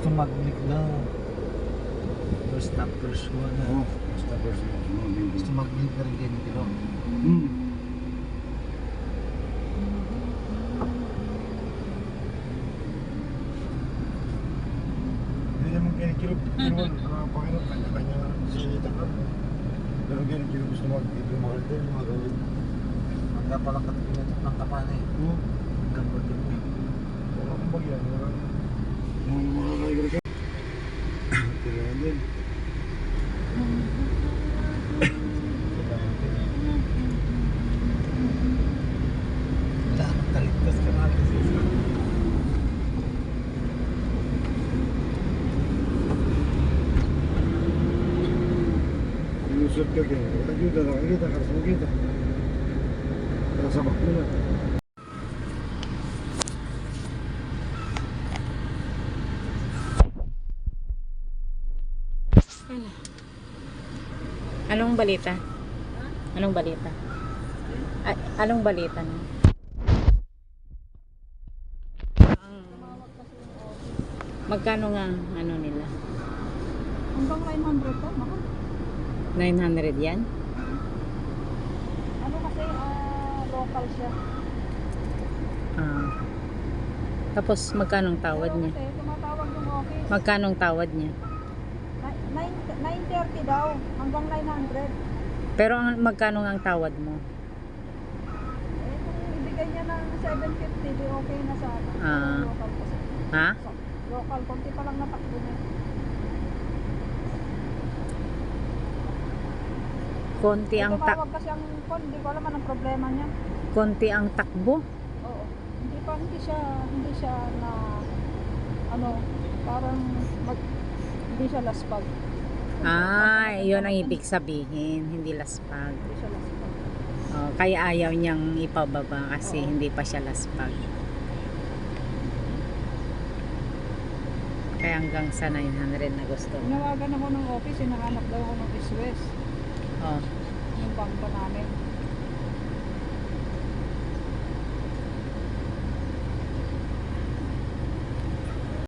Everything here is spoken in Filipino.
Gusto mag-click na. First stop, first one. Oo, basta first one. Gusto mag-click na rin kayo ng kilo. Hindi naman kinikilog. Kinuwan, mga Panginoon, kanya-kanya sinita ka. Pero kinikilog gusto mag-ibig mahal din, mga gawin. Hanggang pala katipinan ng kapan eh. Hanggang ba din eh. Wala kong bagyan. Mga kaibigan ka. Kailangan din. Wala kang kaligtas ka natin. Lusot ka kaya. Nakakita, karasang kita. Nakasabak mo na. Anong balita? Anong balita? Anong balita na? Magkano nga ano nila? Hanggang 900 to, mahal. 900 yan? Ano kasi, local siya. Ah. Tapos magkano ang tawad Pero niya? kasi, tumatawag yung office. Magkano ang tawad niya? 930 daw, hanggang 900. Pero magkano nga ang tawad mo? Eh, kung ibigay niya ng 750, di okay na sa akin. Ah. Local kasi. Ha? Local, konti pa lang natakbo niya. Konti ang Tumawag kasi ang kon, hindi ko alam anong problema niya. konti ang takbo. Oo. Hindi siya na, ano, parang hindi siya laspag. Ah, yun ang ibig sabihin, hindi laspag. Hindi siya laspag. Oh, kaya ayaw niyang ipababa kasi Oo. hindi pa siya laspag. Kaya hanggang sa 900 na gusto. Tinawagan ako ng office, hinahanap daw ako ng East West. Oh, Yung bangko namin.